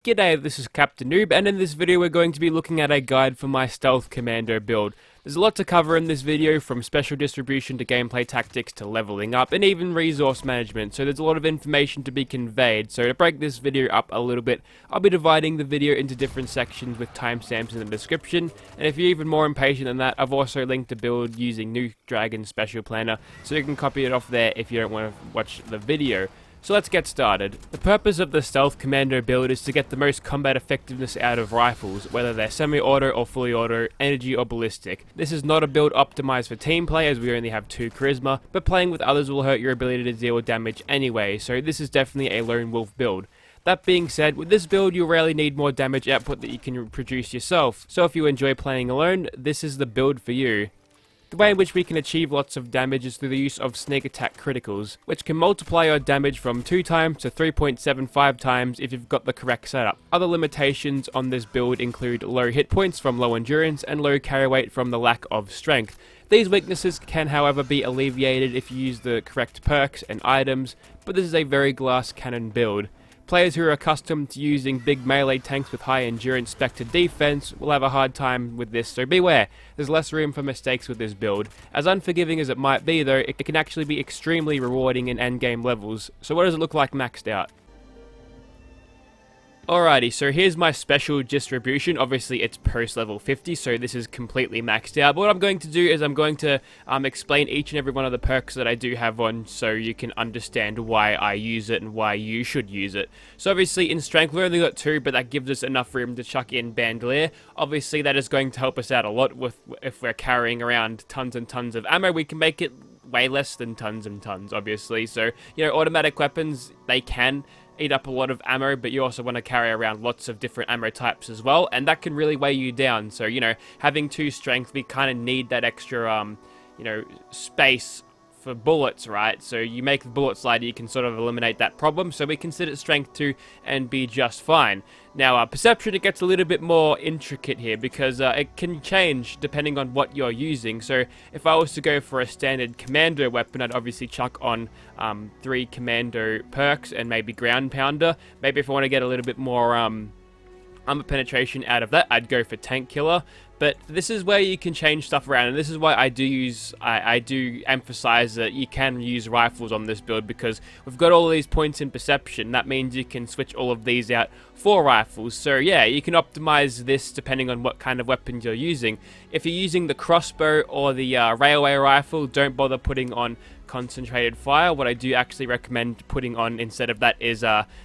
G'day, this is Captainoob, and in this video we're going to be looking at a guide for my Stealth Commando build. There's a lot to cover in this video, from special distribution to gameplay tactics to leveling up, and even resource management, so there's a lot of information to be conveyed. So to break this video up a little bit, I'll be dividing the video into different sections with timestamps in the description, and if you're even more impatient than that, I've also linked a build using Nukesdragons Special Planner, so you can copy it off there if you don't want to watch the video. So let's get started. The purpose of the Stealth Commando build is to get the most combat effectiveness out of rifles, whether they're semi-auto or fully auto, energy or ballistic. This is not a build optimized for team play, as we only have 2 charisma, but playing with others will hurt your ability to deal damage anyway, so this is definitely a lone wolf build. That being said, with this build you'll rarely need more damage output that you can produce yourself, so if you enjoy playing alone, this is the build for you. The way in which we can achieve lots of damage is through the use of sneak attack criticals, which can multiply your damage from 2 times to 3.75 times if you've got the correct setup. Other limitations on this build include low hit points from low endurance and low carry weight from the lack of strength. These weaknesses can however be alleviated if you use the correct perks and items, but this is a very glass cannon build. Players who are accustomed to using big melee tanks with high endurance spectre defense will have a hard time with this, so beware. There's less room for mistakes with this build. As unforgiving as it might be though, it can actually be extremely rewarding in endgame levels. So what does it look like maxed out? Alrighty, so here's my special distribution. Obviously it's post level 50, so this is completely maxed out. But what I'm going to do is I'm going to explain each and every one of the perks that I do have on, so you can understand why I use it and why you should use it. So obviously in strength we've only got 2, but that gives us enough room to chuck in bandolier. Obviously that is going to help us out a lot with if we're carrying around tons and tons of ammo. We can make it way less than tons and tons, obviously. So, you know, automatic weapons, they can eat up a lot of ammo, but you also want to carry around lots of different ammo types as well, and that can really weigh you down. So, you know, having 2 strength, we kind of need that extra, you know, space for bullets, right? So you make the bullets lighter, you can sort of eliminate that problem, so we can sit at strength 2 and be just fine. Now, perception, it gets a little bit more intricate here, because it can change depending on what you're using. So if I was to go for a standard commando weapon, I'd obviously chuck on 3 commando perks and maybe ground pounder. Maybe if I want to get a little bit more armor penetration out of that, I'd go for tank killer. But this is where you can change stuff around, and this is why I do emphasize that you can use rifles on this build, because we've got all of these points in perception. That means you can switch all of these out for rifles. So yeah, you can optimize this depending on what kind of weapons you're using. If you're using the crossbow or the railway rifle, don't bother putting on concentrated fire. What I do actually recommend putting on instead of that is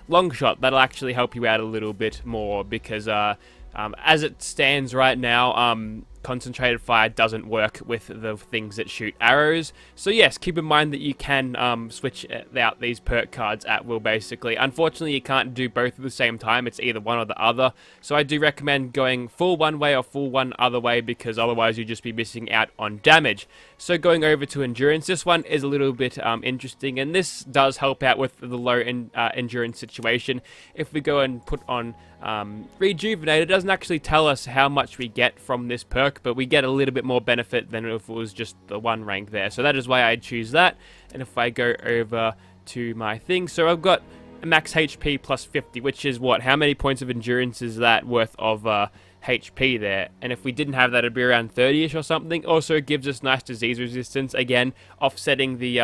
long shot. That'll actually help you out a little bit more, because as it stands right now, concentrated fire doesn't work with the things that shoot arrows. So yes, keep in mind that you can switch out these perk cards at will, basically. Unfortunately, you can't do both at the same time. It's either one or the other. So I do recommend going full one way or full one other way, because otherwise you'll just be missing out on damage. So going over to endurance, this one is a little bit interesting, and this does help out with the low endurance situation. If we go and put on rejuvenate, it doesn't actually tell us how much we get from this perk, but we get a little bit more benefit than if it was just the 1 rank there. So that is why I choose that. And if I go over to my thing, so I've got a max HP plus 50, which is what? How many points of endurance is that worth of HP there? And if we didn't have that, it'd be around 30ish or something. Also, it gives us nice disease resistance, again offsetting the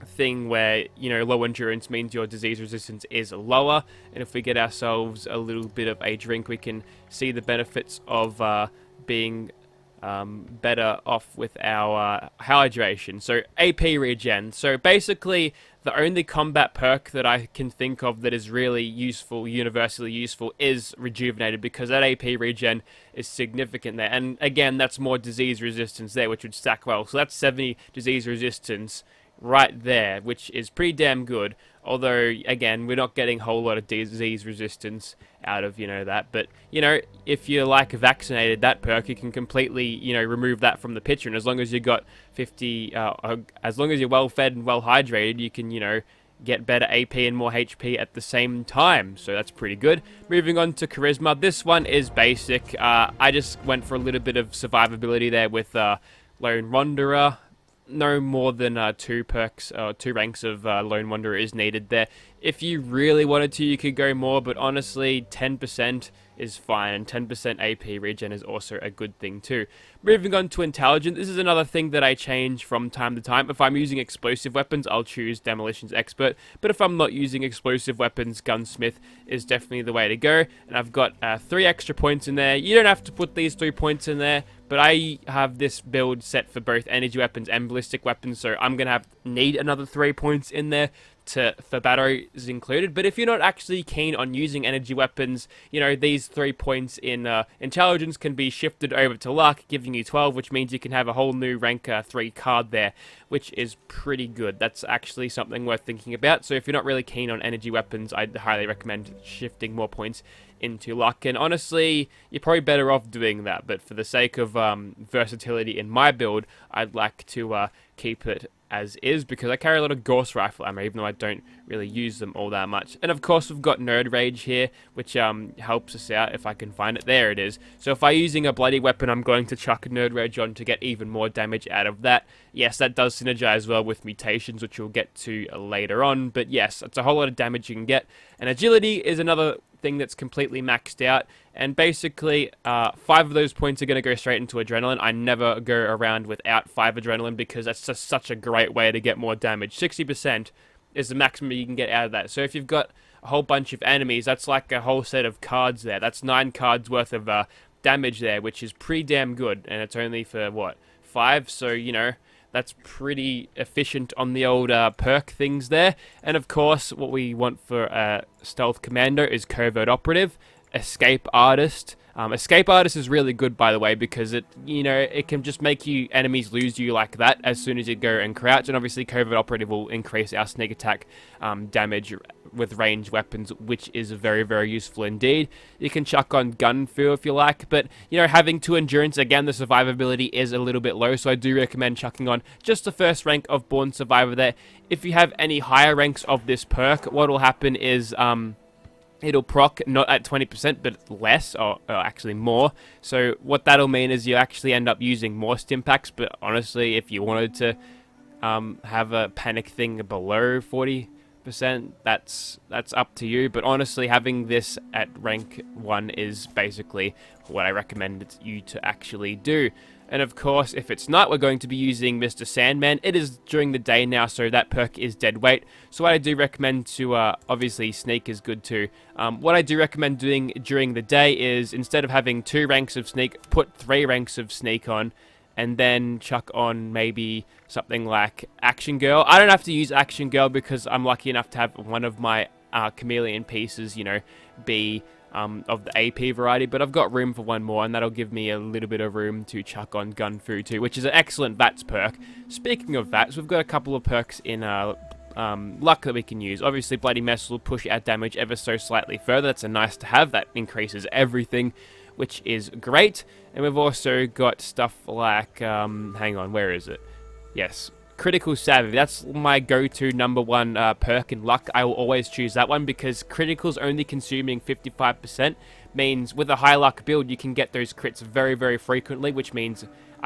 thing where, you know, low endurance means your disease resistance is lower. And if we get ourselves a little bit of a drink, we can see the benefits of being better off with our hydration. So AP regen. So basically the only combat perk that I can think of that is really useful, universally useful, is rejuvenated, because that AP regen is significant there. And again, that's more disease resistance there, which would stack well. So that's 70 disease resistance right there, which is pretty damn good. Although, again, we're not getting a whole lot of disease resistance out of, you know, that. But, you know, if you're like vaccinated, that perk, you can completely, you know, remove that from the picture. And as long as you got 50, as long as you're well fed and well hydrated, you can, you know, get better AP and more HP at the same time. So that's pretty good. Moving on to charisma. This one is basic. I just went for a little bit of survivability there with Lone Wanderer. no more than 2 perks or 2 ranks of Lone Wanderer is needed there. If you really wanted to, you could go more, but honestly, 10% is fine, and 10% AP regen is also a good thing too. Moving on to Intelligent, this is another thing that I change from time to time. If I'm using explosive weapons, I'll choose Demolitions Expert, but if I'm not using explosive weapons, Gunsmith is definitely the way to go, and I've got 3 extra points in there. You don't have to put these 3 points in there, but I have this build set for both energy weapons and ballistic weapons, so I'm going to need another 3 points in there for batteries included. But if you're not actually keen on using energy weapons, you know, these 3 points in intelligence can be shifted over to luck, giving you 12, which means you can have a whole new rank 3 card there, which is pretty good. That's actually something worth thinking about. So if you're not really keen on energy weapons, I'd highly recommend shifting more points into luck, and honestly, you're probably better off doing that, but for the sake of versatility in my build, I'd like to keep it as is, because I carry a lot of Gauss Rifle ammo, even though I don't really use them all that much. And of course, we've got Nerd Rage here, which helps us out if I can find it. There it is. So if I'm using a bloody weapon, I'm going to chuck Nerd Rage on to get even more damage out of that. Yes, that does synergize well with Mutations, which we'll get to later on, but yes, it's a whole lot of damage you can get. And Agility is another thing that's completely maxed out, and basically 5 of those points are going to go straight into Adrenaline. I never go around without 5 Adrenaline, because that's just such a great way to get more damage. 60% is the maximum you can get out of that. So if you've got a whole bunch of enemies, that's like a whole set of cards there. That's 9 cards worth of damage there, which is pretty damn good, and it's only for, what, 5? So, you know, that's pretty efficient on the old perk things there. And of course, what we want for Stealth Commando is Covert Operative, Escape Artist. Escape Artist is really good, by the way, because it, you know, it can just make enemies lose you like that as soon as you go and crouch. And obviously, Covert Operative will increase our sneak attack damage with ranged weapons, which is very, very useful indeed. You can chuck on Gun Fu if you like, but, you know, having 2 endurance, again, the survivability is a little bit low, so I do recommend chucking on just the first rank of Born Survivor there. If you have any higher ranks of this perk, what will happen is it'll proc not at 20%, but less, or actually more. So what that'll mean is you actually end up using more stim packs, but honestly, if you wanted to have a panic thing below 40%, that's up to you. But honestly, having this at rank 1 is basically what I recommend you to actually do. And of course, if it's not, we're going to be using Mr. Sandman. It is during the day now, so that perk is dead weight. So what I do recommend to, obviously Sneak is good too. What I do recommend doing during the day is, instead of having 2 ranks of Sneak, put 3 ranks of Sneak on, and then chuck on maybe something like Action Girl. I don't have to use Action Girl because I'm lucky enough to have one of my chameleon pieces, you know, be of the AP variety, but I've got room for one more, and that'll give me a little bit of room to chuck on Gun Fu too, which is an excellent VATS perk. Speaking of VATS, we've got a couple of perks in luck that we can use. Obviously, Bloody Mess will push our damage ever so slightly further. That's a nice to have. That increases everything, which is great. And we've also got stuff like, hang on, where is it? Yes, Critical Savvy. That's my go-to #1 perk in luck. I will always choose that one because critical's only consuming 55%, means with a high luck build you can get those crits very, very frequently, which means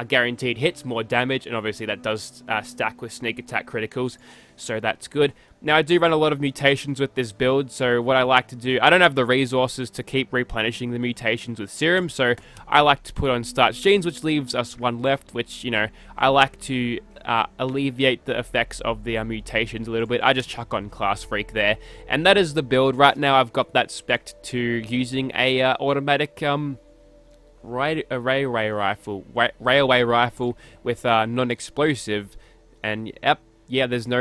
guaranteed hits, more damage, and obviously that does stack with sneak attack criticals, so that's good. Now I do run a lot of mutations with this build, so what I like to do, I don't have the resources to keep replenishing the mutations with serum, so I like to put on starch genes, which leaves us 1 left, which, you know, I like to alleviate the effects of the mutations a little bit. I just chuck on Class Freak there, and that is the build. Right now I've got that spec'd to using a automatic railway rifle with non-explosive, and yep, yeah, there's no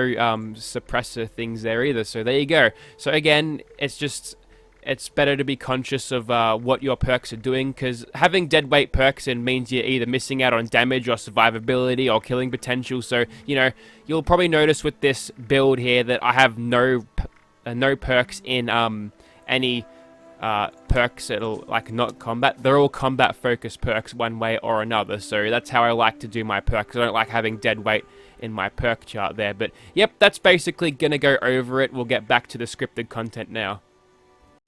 suppressor things there either, so there you go. So again, it's better to be conscious of what your perks are doing, because having dead weight perks in means you're either missing out on damage or survivability or killing potential. So, you know, you'll probably notice with this build here that I have no perks in any perks that'll like not combat. They're all combat focused perks one way or another, so that's how I like to do my perks. I don't like having dead weight in my perk chart there, but yep, that's basically gonna go over it. We'll get back to the scripted content now.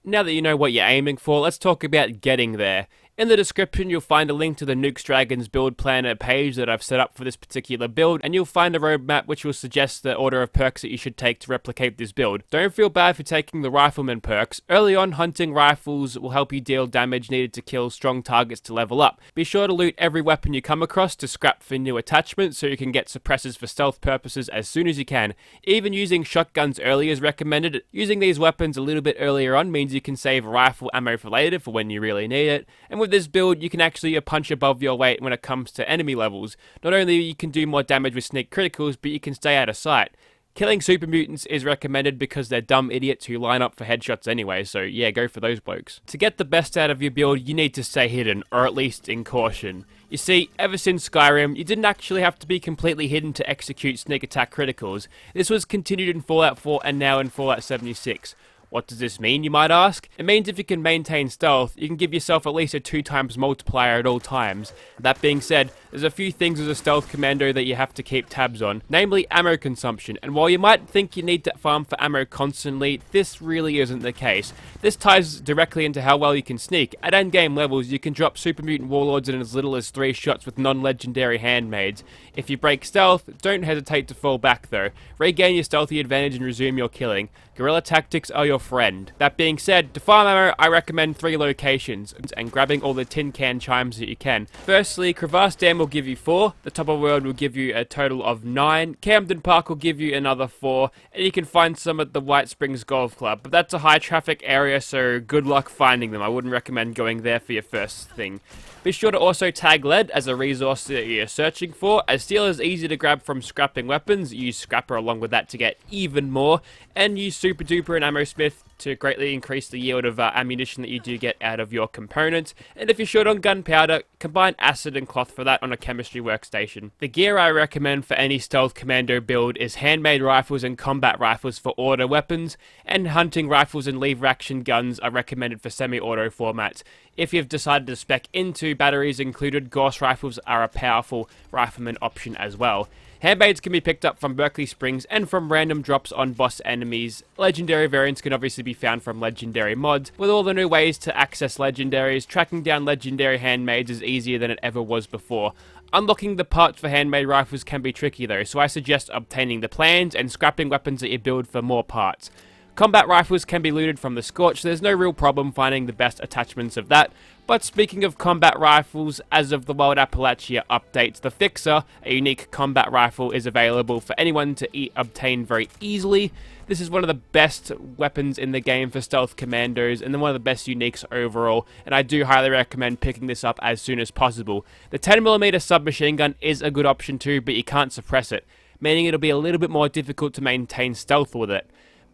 Now that you know what you're aiming for, let's talk about getting there. In the description, you'll find a link to the Nukesdragons build planner page that I've set up for this particular build, and you'll find a roadmap which will suggest the order of perks that you should take to replicate this build. Don't feel bad for taking the Rifleman perks. Early on, hunting rifles will help you deal damage needed to kill strong targets to level up. Be sure to loot every weapon you come across to scrap for new attachments so you can get suppressors for stealth purposes as soon as you can. Even using shotguns early is recommended. Using these weapons a little bit earlier on means you can save rifle ammo for later for when you really need it, and with this build, you can actually punch above your weight when it comes to enemy levels. Not only you can do more damage with sneak criticals, but you can stay out of sight. Killing super mutants is recommended because they're dumb idiots who line up for headshots anyway, so yeah, go for those blokes. To get the best out of your build, you need to stay hidden, or at least in caution. You see, ever since Skyrim, you didn't actually have to be completely hidden to execute sneak attack criticals. This was continued in Fallout 4 and now in Fallout 76. What does this mean, you might ask? It means if you can maintain stealth, you can give yourself at least a 2x multiplier at all times. That being said, there's a few things as a stealth commando that you have to keep tabs on, namely ammo consumption, and while you might think you need to farm for ammo constantly, this really isn't the case. This ties directly into how well you can sneak. At endgame levels, you can drop super mutant warlords in as little as 3 shots with non-legendary handmaids. If you break stealth, don't hesitate to fall back though. Regain your stealthy advantage and resume your killing. Guerrilla tactics are your friend. That being said, to farm ammo, I recommend 3 locations, and grabbing all the tin can chimes that you can. Firstly, Crevasse Dam will give you 4, the Top of World will give you a total of 9, Camden Park will give you another 4, and you can find some at the White Springs Golf Club, but that's a high traffic area, so good luck finding them. I wouldn't recommend going there for your first thing. Be sure to also tag lead as a resource that you're searching for, as steel is easy to grab from scrapping weapons. Use Scrapper along with that to get even more, and use Super Duper and Ammo Smith to greatly increase the yield of ammunition that you do get out of your components. And if you're short on gunpowder, combine acid and cloth for that on a chemistry workstation. The gear I recommend for any stealth commando build is handmade rifles and combat rifles for auto weapons, and hunting rifles and lever action guns are recommended for semi-auto formats. If you've decided to spec into batteries included, Gauss rifles are a powerful rifleman option as well. Handmaids can be picked up from Berkeley Springs and from random drops on boss enemies. Legendary variants can obviously be found from legendary mods. With all the new ways to access legendaries, tracking down legendary handmaids is easier than it ever was before. Unlocking the parts for handmade rifles can be tricky though, so I suggest obtaining the plans and scrapping weapons that you build for more parts. Combat rifles can be looted from the Scorch, so there's no real problem finding the best attachments of that. But speaking of combat rifles, as of the Wild Appalachia updates, the Fixer, a unique combat rifle, is available for anyone to obtain very easily. This is one of the best weapons in the game for stealth commandos, and then one of the best uniques overall, and I do highly recommend picking this up as soon as possible. The 10mm submachine gun is a good option too, but you can't suppress it, meaning it'll be a little bit more difficult to maintain stealth with it.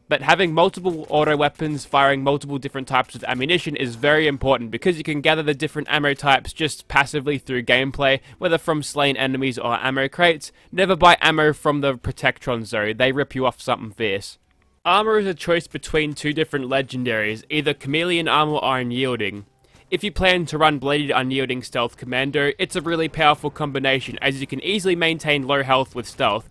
But having multiple auto weapons firing multiple different types of ammunition is very important because you can gather the different ammo types just passively through gameplay, whether from slain enemies or ammo crates. Never buy ammo from the Protectrons though, they rip you off something fierce. Armor is a choice between 2 different legendaries, either Chameleon Armor or Unyielding. If you plan to run Bladed Unyielding Stealth Commando, it's a really powerful combination as you can easily maintain low health with stealth.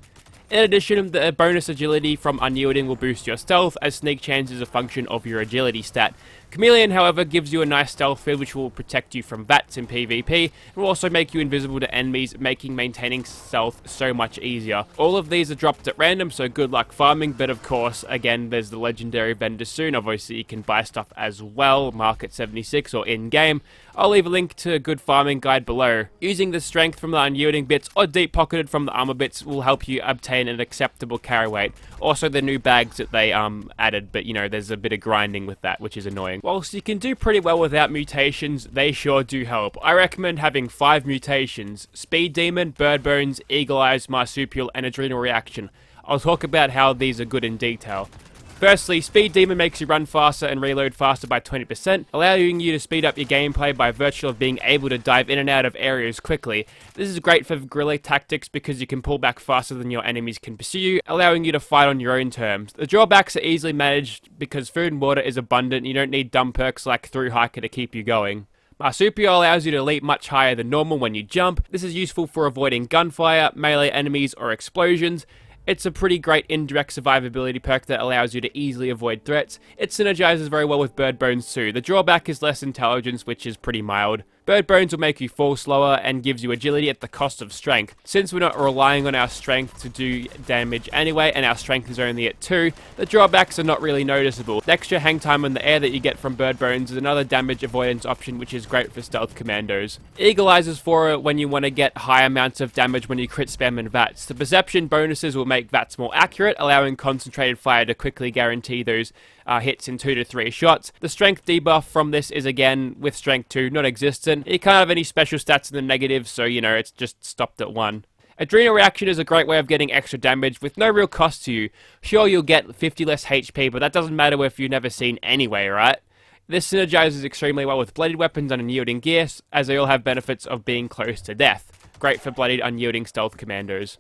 In addition, the bonus agility from Unyielding will boost your stealth, as sneak chance is a function of your agility stat. Chameleon, however, gives you a nice stealth field which will protect you from VATs in PvP, and will also make you invisible to enemies, making maintaining stealth so much easier. All of these are dropped at random, so good luck farming, but of course, again, there's the legendary vendor soon. Obviously, you can buy stuff as well, Market 76 or in-game. I'll leave a link to a good farming guide below. Using the strength from the unyielding bits or deep pocketed from the armor bits will help you obtain an acceptable carry weight. Also the new bags that they added, but you know, there's a bit of grinding with that, which is annoying. Whilst you can do pretty well without mutations, they sure do help. I recommend having 5 mutations: Speed Demon, Bird Bones, Eagle Eyes, Marsupial, and Adrenal Reaction. I'll talk about how these are good in detail. Firstly, Speed Demon makes you run faster and reload faster by 20%, allowing you to speed up your gameplay by virtue of being able to dive in and out of areas quickly. This is great for guerrilla tactics because you can pull back faster than your enemies can pursue you, allowing you to fight on your own terms. The drawbacks are easily managed because food and water is abundant, and you don't need dumb perks like Through Hiker to keep you going. Marsupial allows you to leap much higher than normal when you jump. This is useful for avoiding gunfire, melee enemies, or explosions. It's a pretty great indirect survivability perk that allows you to easily avoid threats. It synergizes very well with Bird Bones too. The drawback is less intelligence, which is pretty mild. Bird Bones will make you fall slower and gives you agility at the cost of strength. Since we're not relying on our strength to do damage anyway, and our strength is only at 2, the drawbacks are not really noticeable. The extra hang time in the air that you get from Bird Bones is another damage avoidance option, which is great for stealth commandos. Eagle Eyes is for when you want to get high amounts of damage when you crit spam and VATS. The perception bonuses will make VATS more accurate, allowing concentrated fire to quickly guarantee those hits in 2 to 3 shots. The strength debuff from this is again with strength 2 not existent. You can't have any special stats in the negative, so you know it's just stopped at 1. Adrenal Reaction is a great way of getting extra damage with no real cost to you. Sure, you'll get 50 less HP, but that doesn't matter if you've never seen anyway, right? This synergizes extremely well with bloodied weapons and unyielding gear, as they all have benefits of being close to death. Great for bloodied, unyielding stealth commandos.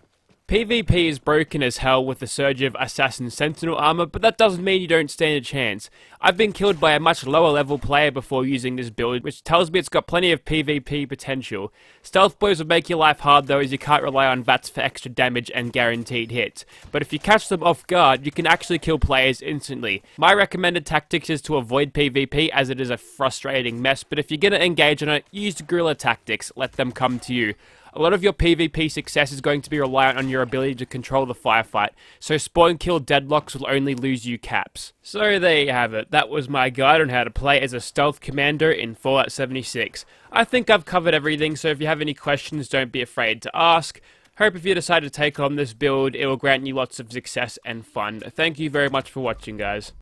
PvP is broken as hell with the surge of Assassin Sentinel armor, but that doesn't mean you don't stand a chance. I've been killed by a much lower level player before using this build, which tells me it's got plenty of PvP potential. Stealth blows will make your life hard though, as you can't rely on VATS for extra damage and guaranteed hits. But if you catch them off guard, you can actually kill players instantly. My recommended tactics is to avoid PvP, as it is a frustrating mess, but if you're gonna engage on it, use guerrilla tactics, let them come to you. A lot of your PvP success is going to be reliant on your ability to control the firefight, so spawn kill deadlocks will only lose you caps. So there you have it, that was my guide on how to play as a stealth commander in Fallout 76. I think I've covered everything, so if you have any questions, don't be afraid to ask. Hope if you decide to take on this build, it will grant you lots of success and fun. Thank you very much for watching, guys.